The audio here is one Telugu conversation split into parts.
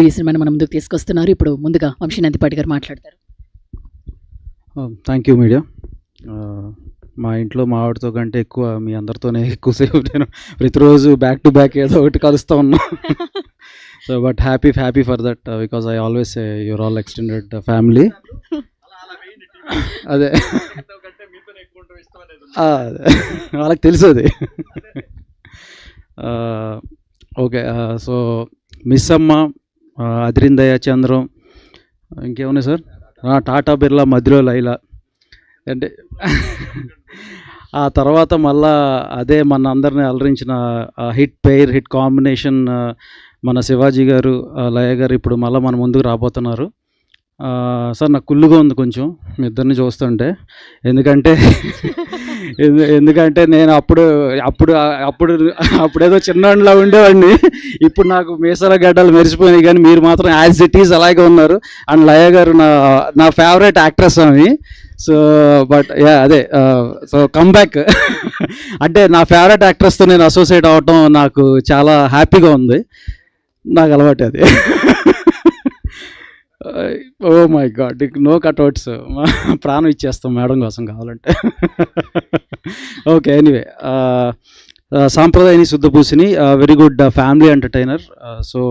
ఈ సినిమాని మన ముందుకు తీసుకొస్తున్నారు. ఇప్పుడు ముందుగా వంశీ నందిపాటి గారు మాట్లాడతారు. Thank you media. మా ఇంట్లో మా ఆవిడతో కంటే ఎక్కువ మీ అందరితోనే ఎక్కువసేపు నేను ప్రతిరోజు బ్యాక్ టు బ్యాక్ ఏదో ఒకటి కలుస్తూ ఉన్నా. So but happy for that because I always say your all extended family. అదే వాళ్ళకి తెలుసు అది. ఓకే, సో మిస్ అమ్మ, అదిరిందయ్య చంద్రం, ఇంకేమున్నాయి సార్, టాటా బిర్లా, మధ్యలో లైలా, అంటే ఆ తర్వాత మళ్ళా అదే మన అందరిని అలరించిన హిట్ కాంబినేషన్ మన శివాజీ గారు, లయ గారు ఇప్పుడు మళ్ళీ మన ముందుకు రాబోతున్నారు. సార్ నాకు కుళ్ళుగా ఉంది కొంచెం మీ ఇద్దరిని చూస్తుంటే, ఎందుకంటే నేను అప్పుడేదో చిన్నవాడిలా ఉండేవాడిని. ఇప్పుడు నాకు మీసాల గడ్డలు మెరిసిపోయినాయి, కానీ మీరు మాత్రం యాజ్ ఇట్ ఈజ్ అలాగే ఉన్నారు. అండ్ లయ గారు నా ఫేవరెట్ యాక్ట్రెస్ అని. సో బట్ అదే, సో కమ్బ్యాక్ అంటే నా ఫేవరెట్ యాక్ట్రెస్తో నేను అసోసియేట్ అవ్వటం నాకు చాలా హ్యాపీగా ఉంది. నాకు అలవాటు అది. Oh my God, no cutouts, ప్రాణం ఇచ్చేస్తాం మేడం కోసం కావాలంటే. Okay, anyway, Sampradayini Suddhapoosani, very good family entertainer. So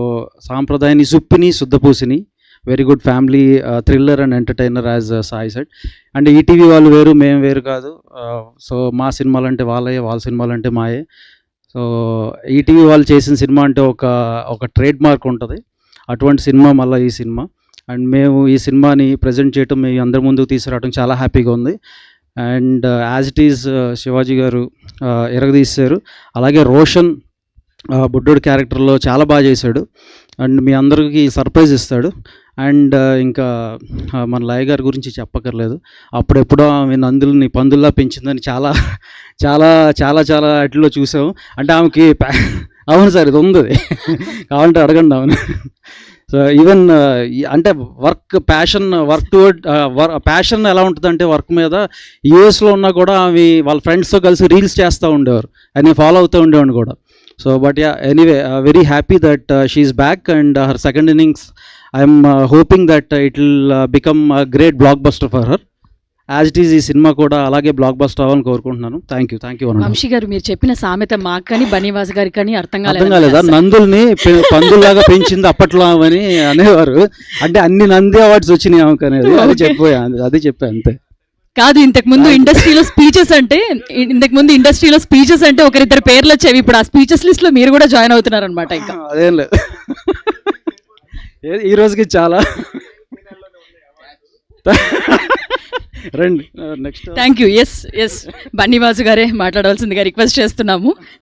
Sampradayini Suppini Suddhapoosani, very good family thriller and entertainer as Sai said. And ETV వాళ్ళు వేరు, మేము వేరు కాదు. సో మా సినిమాలు అంటే వాళ్ళే, వాళ్ళ సినిమాలు అంటే మాయే. సో ఈటీవీ వాళ్ళు చేసిన సినిమా అంటే ఒక ట్రేడ్ మార్క్ ఉంటుంది. అటువంటి సినిమా మళ్ళీ ఈ సినిమా. అండ్ మేము ఈ సినిమాని ప్రజెంట్ చేయటం, మీ అందరి ముందుకు తీసుకురావడం చాలా హ్యాపీగా ఉంది. And as it is Shivaji గారు ఎరగదీశారు. అలాగే రోషన్ బుడ్డోడి క్యారెక్టర్లో చాలా బాగా చేశాడు. అండ్ మీ అందరికీ సర్ప్రైజ్ ఇస్తాడు. అండ్ ఇంకా మన లయ గారి గురించి చెప్పక్కర్లేదు. అప్పుడెప్పుడో ఆమె నందుల్ని పందుల్లా పెంచిందని చాలా చాలా చాలా చాలా వాటిల్లో చూసాము. అంటే ఆమెకి అవును సార్, ఇది ఉంది, కావాలంటే అడగండి అవును. సో ఈవెన్ అంటే వర్క్ టువర్డ్ ప్యాషన్ ఎలా ఉంటుందంటే వర్క్ మీద, యూఎస్లో ఉన్నా కూడా ఆమె వాళ్ళ ఫ్రెండ్స్తో కలిసి రీల్స్ చేస్తూ ఉండేవారు, అని ఫాలో అవుతూ ఉండేవాడిని కూడా. So but anyway, very happy that she's back and her second innings I'm hoping that it will become a great blockbuster for her. As it is ఈ సినిమా కూడా అలాగే బ్లాక్ బస్టర్ అవ్వాలని కోరుకుంటున్నాను. Thank you. వంశీ గారు, మీరు చెప్పిన సామెత మాకు కానీ బనీవాస్ గారికి కానీ అర్థం కాలేదా? నందుల్ని పందుల్లాగా పెంచింది అప్పట్లో అని అనేవారు. అంటే అన్ని నంది అవార్డ్స్ వచ్చినాయి ఆమెకు అనేది, అది చెప్పా అంతే. కాదు, ఇంతకు ముందు ఇండస్ట్రీలో స్పీచెస్ అంటే ఒకరిద్దరు పేర్లు వచ్చేవి. ఇప్పుడు ఆ స్పీచెస్ లిస్ట్ లో మీరు కూడా జాయిన్ అవుతున్నారు అనమాట. ఇంకా అదేం లేదు, ఈ రోజుకి చాలా రండి next. Thank you. Yes Bunny Vasu గారే మాట్లాడవలసిందిగా రిక్వెస్ట్ చేస్తున్నాము.